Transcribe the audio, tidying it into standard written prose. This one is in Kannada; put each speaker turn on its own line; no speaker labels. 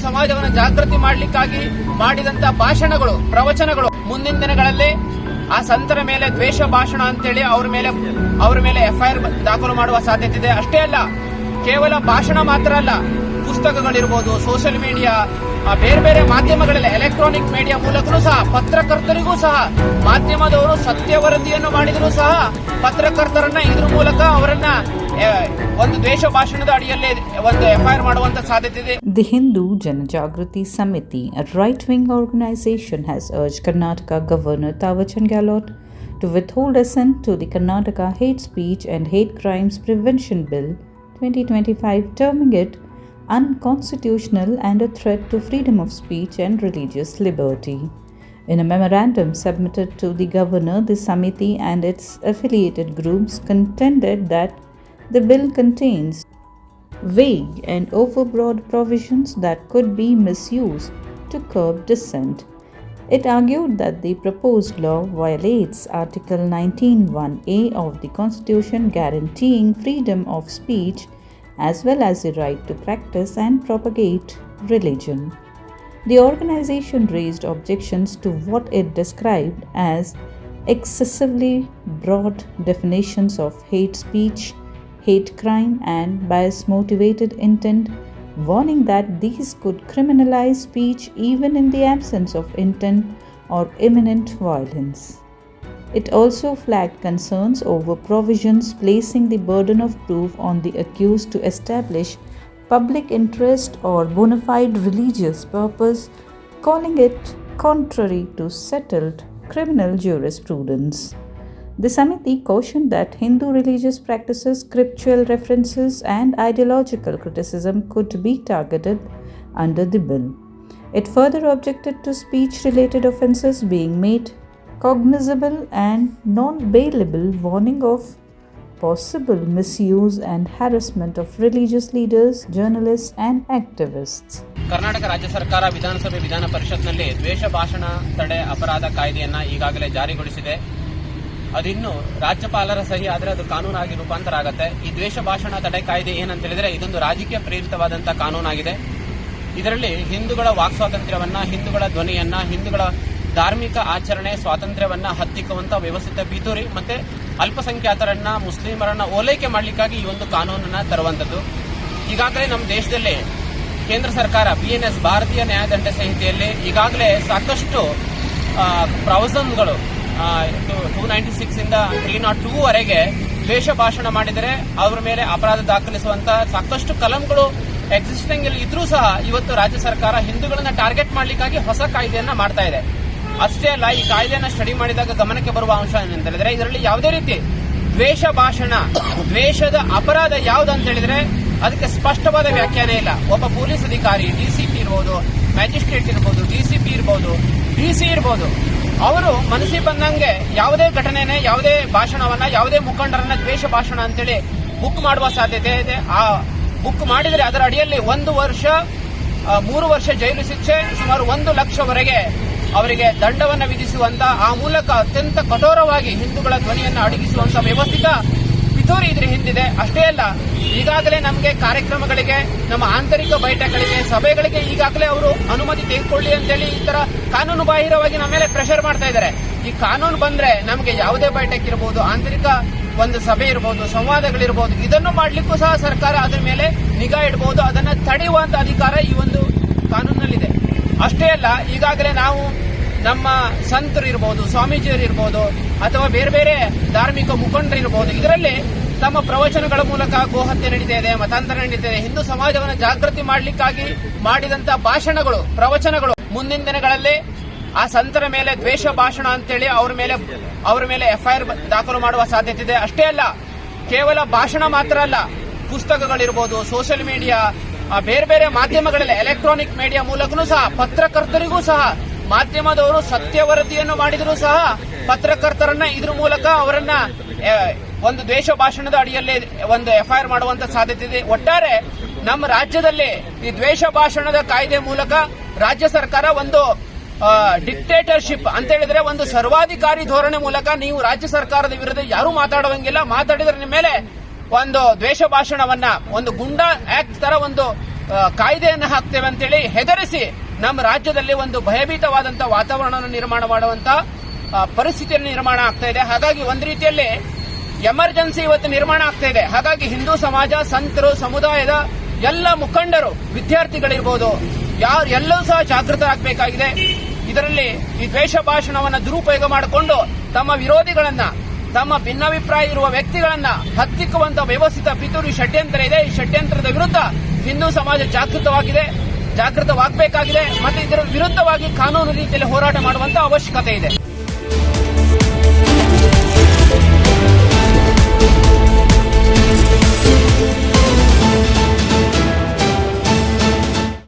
ಸಮಾಜವನ್ನು ಜಾಗೃತಿ ಮಾಡಲಿಕ್ಕಾಗಿ ಮಾಡಿದಂತ ಭಾಷಣಗಳು, ಪ್ರವಚನಗಳು ಮುಂದಿನ ದಿನಗಳಲ್ಲಿ ಆ ಸಂತರ ಮೇಲೆ ದ್ವೇಷ ಭಾಷಣ ಅಂತೇಳಿ ಅವರ ಮೇಲೆ ಎಫ್ಐಆರ್ ದಾಖಲು ಮಾಡುವ ಸಾಧ್ಯತೆ ಇದೆ. ಅಷ್ಟೇ ಅಲ್ಲ, ಕೇವಲ ಭಾಷಣ ಮಾತ್ರ ಅಲ್ಲ, ಪುಸ್ತಕಗಳಿರ್ಬೋದು, ಸೋಷಿಯಲ್ ಮೀಡಿಯಾ, ಬೇರೆ ಬೇರೆ ಮಾಧ್ಯಮಗಳಲ್ಲಿ ಎಲೆಕ್ಟ್ರಾನಿಕ್ ಮೀಡಿಯಾ ಮೂಲಕನೂ ಸಹ ಪತ್ರಕರ್ತರಿಗೂ ಸಹ ಮಾಧ್ಯಮದವರು ಸತ್ಯ ವರದಿಯನ್ನು ಮಾಡಿದರೂ ಸಹ ಪತ್ರಕರ್ತರನ್ನ ಇದ್ರ ಮೂಲಕ ಅವರನ್ನ ಒಂದು ದ್ವೇಷ ಭಾಷಣದ ಅಡಿಯಲ್ಲಿ ಒಂದು ಎಫ್ಐಆರ್ ಮಾಡುವಂತ ಸಾಧ್ಯತೆ ಇದೆ.
The Hindu Janajagrati Samiti, a right-wing organization, has urged Karnataka Governor Thawar-Chand Gehlot to withhold assent to the Karnataka Hate Speech and Hate Crimes Prevention Bill 2025, terming it unconstitutional and a threat to freedom of speech and religious liberty. In a memorandum submitted to the governor, the Samiti and its affiliated groups contended that the bill contains vague and overbroad provisions that could be misused to curb dissent. It argued that the proposed law violates Article 19(1)(a) of the Constitution, guaranteeing freedom of speech as well as the right to practice and propagate religion. The organization raised objections to what it described as excessively broad definitions of hate speech, hate crime, and bias-motivated intent, warning that these could criminalize speech even in the absence of intent or imminent violence. It also flagged concerns over provisions placing the burden of proof on the accused to establish public interest or bona fide religious purpose, calling it contrary to settled criminal jurisprudence. The Samiti cautioned that Hindu religious practices, scriptural references, and ideological criticism could be targeted under the bill. It further objected to speech-related offences being made cognizable and non-bailable, warning of possible misuse and harassment of religious leaders, journalists, and activists.
Karnataka ರಾಜ್ಯ ಸರ್ಕಾರ ವಿಧಾನಸಭೆ ವಿಧಾನ ಪರಿಷತ್ನಲ್ಲಿ ದ್ವೇಷ ಭಾಷಣ ತಡೆ ಅಪರಾಧ ಕಾಯ್ದೆಯನ್ನ ಈಗಾಗಲೇ ಜಾರಿಗೊಳಿಸಿದೆ. ಅದಿನ್ನು ರಾಜ್ಯಪಾಲರ ಸಹಿ ಆದರೆ ಅದು ಕಾನೂನಾಗಿ ರೂಪಾಂತರ ಆಗುತ್ತೆ. ಈ ದ್ವೇಷ ಭಾಷಣ ತಡೆ ಕಾಯ್ದೆ ಏನಂತ ಹೇಳಿದ್ರೆ ಇದೊಂದು ರಾಜಕೀಯ ಪ್ರೇರಿತವಾದಂತಹ ಕಾನೂನಾಗಿದೆ. ಇದರಲ್ಲಿ ಹಿಂದೂಗಳ ವಾಕ್ ಸ್ವಾತಂತ್ರ್ಯವನ್ನ, ಹಿಂದೂಗಳ ಧ್ವನಿಯನ್ನ, ಹಿಂದೂಗಳ ಧಾರ್ಮಿಕ ಆಚರಣೆ ಸ್ವಾತಂತ್ರ್ಯವನ್ನ ಹತ್ತಿಕ್ಕುವಂತ ವ್ಯವಸ್ಥಿತ ಪಿತೂರಿ ಮತ್ತೆ ಅಲ್ಪಸಂಖ್ಯಾತರನ್ನ, ಮುಸ್ಲಿಮರನ್ನ ಓಲೈಕೆ ಮಾಡಲಿಕ್ಕಾಗಿ ಈ ಒಂದು ಕಾನೂನನ್ನ ತರುವಂತದ್ದು. ಈಗಾಗಲೇ ನಮ್ಮ ದೇಶದಲ್ಲಿ ಕೇಂದ್ರ ಸರ್ಕಾರ BNS ಭಾರತೀಯ ನ್ಯಾಯದಂಡ ಸಂಹಿತೆಯಲ್ಲಿ ಈಗಾಗಲೇ ಸಾಕಷ್ಟು ಪ್ರಾವಿಷನ್ಗಳು 296 ಇಂದ 302 ವರೆಗೆ ದ್ವೇಷ ಭಾಷಣ ಮಾಡಿದರೆ ಅವರ ಮೇಲೆ ಅಪರಾಧ ದಾಖಲಿಸುವಂತ ಸಾಕಷ್ಟು ಕಲಂಗಳು ಎಕ್ಸಿಸ್ಟಿಂಗ್ ಇದ್ರೂ ಸಹ ಇವತ್ತು ರಾಜ್ಯ ಸರ್ಕಾರ ಹಿಂದೂಗಳನ್ನ ಟಾರ್ಗೆಟ್ ಮಾಡಲಿಕ್ಕಾಗಿ ಹೊಸ ಕಾಯ್ದೆಯನ್ನ ಮಾಡ್ತಾ ಇದೆ. ಅಷ್ಟೇ ಅಲ್ಲ, ಈ ಕಾಯ್ದೆಯನ್ನ ಸ್ಟಡಿ ಮಾಡಿದಾಗ ಗಮನಕ್ಕೆ ಬರುವ ಅಂಶ ಏನಂತ ಹೇಳಿದ್ರೆ ಇದರಲ್ಲಿ ಯಾವುದೇ ರೀತಿ ದ್ವೇಷ ಭಾಷಣ, ದ್ವೇಷದ ಅಪರಾಧ ಯಾವ್ದು ಅಂತ ಹೇಳಿದ್ರೆ ಅದಕ್ಕೆ ಸ್ಪಷ್ಟವಾದ ವ್ಯಾಖ್ಯಾನ ಇಲ್ಲ. ಒಬ್ಬ ಪೊಲೀಸ್ ಅಧಿಕಾರಿ, DCP ಇರ್ಬೋದು, ಮ್ಯಾಜಿಸ್ಟ್ರೇಟ್ ಇರ್ಬೋದು, DCP ಇರ್ಬೋದು, DC ಇರ್ಬೋದು, ಅವರು ಮನಸ್ಸಿಗೆ ಬಂದಂಗೆ ಯಾವುದೇ ಘಟನೆನೆ, ಯಾವುದೇ ಭಾಷಣವನ್ನ, ಯಾವುದೇ ಮುಖಂಡರನ್ನ ದ್ವೇಷ ಭಾಷಣ ಅಂತೇಳಿ ಬುಕ್ ಮಾಡುವ ಸಾಧ್ಯತೆ ಇದೆ. ಆ ಬುಕ್ ಮಾಡಿದರೆ ಅದರ ಅಡಿಯಲ್ಲಿ 1 ವರ್ಷ 3 ವರ್ಷ ಜೈಲು ಶಿಕ್ಷೆ, ಸುಮಾರು 1 ಲಕ್ಷವರೆಗೆ ಅವರಿಗೆ ದಂಡವನ್ನು ವಿಧಿಸುವಂತ, ಆ ಮೂಲಕ ಅತ್ಯಂತ ಕಠೋರವಾಗಿ ಹಿಂದೂಗಳ ಧ್ವನಿಯನ್ನು ಅಡಗಿಸುವಂತ ವ್ಯವಸ್ಥಿತ ಪಿತೂರಿ ಇದ್ರ ಹಿಂದಿದೆ. ಅಷ್ಟೇ ಅಲ್ಲ, ಈಗಾಗಲೇ ನಮಗೆ ಕಾರ್ಯಕ್ರಮಗಳಿಗೆ, ನಮ್ಮ ಆಂತರಿಕ ಬೈಠಕ್ಗಳಿಗೆ, ಸಭೆಗಳಿಗೆ ಈಗಾಗಲೇ ಅವರು ಅನುಮತಿ ತೆಗೆದುಕೊಳ್ಳಿ ಅಂತೇಳಿ ಈ ತರ ಕಾನೂನು ಬಾಹಿರವಾಗಿ ನಮ್ಮ ಮೇಲೆ ಪ್ರೆಷರ್ ಮಾಡ್ತಾ ಇದ್ದಾರೆ. ಈ ಕಾನೂನು ಬಂದ್ರೆ ನಮಗೆ ಯಾವುದೇ ಬೈಠಕ್ ಇರಬಹುದು, ಆಂತರಿಕ ಒಂದು ಸಭೆ ಇರಬಹುದು, ಸಂವಾದಗಳಿರಬಹುದು, ಇದನ್ನು ಮಾಡ್ಲಿಕ್ಕೂ ಸಹ ಸರ್ಕಾರ ಅದರ ಮೇಲೆ ನಿಗಾ ಇಡಬಹುದು. ಅದನ್ನ ತಡೆಯುವಂತ ಅಧಿಕಾರ ಈ ಒಂದು ಕಾನೂನಿನಲ್ಲಿದೆ. ಅಷ್ಟೇ ಅಲ್ಲ, ಈಗಾಗಲೇ ನಾವು ನಮ್ಮ ಸಂತರು ಇರಬಹುದು, ಸ್ವಾಮೀಜಿಯರು ಇರಬಹುದು, ಅಥವಾ ಬೇರೆ ಬೇರೆ ಧಾರ್ಮಿಕ ಮುಖಂಡರು ಇರಬಹುದು, ಇದರಲ್ಲಿ ತಮ್ಮ ಪ್ರವಚನಗಳ ಮೂಲಕ ಗೋಹತ್ಯೆ ನಡೀತಾ ಇದೆ, ಮತಾಂತರ ನಡೀತಾ ಇದೆ, ಹಿಂದೂ ಸಮಾಜವನ್ನು ಜಾಗೃತಿ ಮಾಡಲಿಕ್ಕಾಗಿ ಮಾಡಿದಂತ ಭಾಷಣಗಳು, ಪ್ರವಚನಗಳು ಮುಂದಿನ ದಿನಗಳಲ್ಲಿ ಆ ಸಂತರ ಮೇಲೆ ದ್ವೇಷ ಭಾಷಣ ಅಂತೇಳಿ ಅವರ ಮೇಲೆ ಎಫ್ಐಆರ್ ದಾಖಲು ಮಾಡುವ ಸಾಧ್ಯತೆ ಇದೆ. ಅಷ್ಟೇ ಅಲ್ಲ, ಕೇವಲ ಭಾಷಣ ಮಾತ್ರ ಅಲ್ಲ, ಪುಸ್ತಕಗಳಿರ್ಬೋದು, ಸೋಷಿಯಲ್ ಮೀಡಿಯಾ, ಬೇರೆ ಬೇರೆ ಮಾಧ್ಯಮಗಳಲ್ಲಿ ಎಲೆಕ್ಟ್ರಾನಿಕ್ ಮೀಡಿಯಾ ಮೂಲಕನೂ ಸಹ ಪತ್ರಕರ್ತರಿಗೂ ಸಹ ಮಾಧ್ಯಮದವರು ಸತ್ಯ ವರದಿಯನ್ನು ಮಾಡಿದರೂ ಸಹ ಪತ್ರಕರ್ತರನ್ನ ಇದ್ರ ಮೂಲಕ ಅವರನ್ನ ಒಂದು ದ್ವೇಷ ಭಾಷಣದ ಅಡಿಯಲ್ಲಿ ಒಂದು ಎಫ್ಐಆರ್ ಮಾಡುವಂತ ಸಾಧ್ಯತೆ ಇದೆ. ಒಟ್ಟಾರೆ ನಮ್ಮ ರಾಜ್ಯದಲ್ಲಿ ಈ ದ್ವೇಷ ಭಾಷಣದ ಕಾಯ್ದೆ ಮೂಲಕ ರಾಜ್ಯ ಸರ್ಕಾರ ಒಂದು ಡಿಕ್ಟೇಟರ್ಶಿಪ್ ಅಂತ ಹೇಳಿದ್ರೆ ಒಂದು ಸರ್ವಾಧಿಕಾರಿ ಧೋರಣೆ ಮೂಲಕ ನೀವು ರಾಜ್ಯ ಸರ್ಕಾರದ ವಿರುದ್ಧ ಯಾರು ಮಾತಾಡುವಂಗಿಲ್ಲ, ಮಾತಾಡಿದ್ರೆ ನಿಮ್ಮ ಮೇಲೆ ಒಂದು ದ್ವೇಷ ಭಾಷಣವನ್ನ, ಒಂದು ಗುಂಡಾ ಆಕ್ಟ್ ತರ ಒಂದು ಕಾಯ್ದೆಯನ್ನು ಹಾಕ್ತೇವೆ ಅಂತೇಳಿ ಹೆದರಿಸಿ ನಮ್ಮ ರಾಜ್ಯದಲ್ಲಿ ಒಂದು ಭಯಭೀತವಾದಂತಹ ವಾತಾವರಣವನ್ನು ನಿರ್ಮಾಣ ಮಾಡುವಂತ ಪರಿಸ್ಥಿತಿಯನ್ನು ನಿರ್ಮಾಣ ಆಗ್ತಾ ಇದೆ. ಹಾಗಾಗಿ ಒಂದು ರೀತಿಯಲ್ಲಿ ಎಮರ್ಜೆನ್ಸಿ ಇವತ್ತು ನಿರ್ಮಾಣ ಆಗ್ತಾ ಇದೆ. ಹಾಗಾಗಿ ಹಿಂದೂ ಸಮಾಜ, ಸಂತರು, ಸಮುದಾಯದ ಎಲ್ಲ ಮುಖಂಡರು, ವಿದ್ಯಾರ್ಥಿಗಳಿರ್ಬೋದು, ಎಲ್ಲರೂ ಸಹ ಜಾಗೃತರಾಗಬೇಕಾಗಿದೆ. ಇದರಲ್ಲಿ ಈ ದ್ವೇಷ ಭಾಷಣವನ್ನು ದುರುಪಯೋಗ ಮಾಡಿಕೊಂಡು ತಮ್ಮ ವಿರೋಧಿಗಳನ್ನ, ತಮ್ಮ ಭಿನ್ನಾಭಿಪ್ರಾಯ ಇರುವ ವ್ಯಕ್ತಿಗಳನ್ನ ಹತ್ತಿಕ್ಕುವಂತ ವ್ಯವಸ್ಥಿತ ಪಿತೂರಿ ಷಡ್ಯಂತ್ರ ಇದೆ. ಈ ಷಡ್ಯಂತ್ರದ ವಿರುದ್ಧ ಹಿಂದೂ ಸಮಾಜ ಜಾಗೃತವಾಗಬೇಕಾಗಿದೆ ಮತ್ತು ಇದರ ವಿರುದ್ಧವಾಗಿ ಕಾನೂನು ರೀತಿಯಲ್ಲಿ ಹೋರಾಟ ಮಾಡುವಂತ ಅವಶ್ಯಕತೆ ಇದೆ.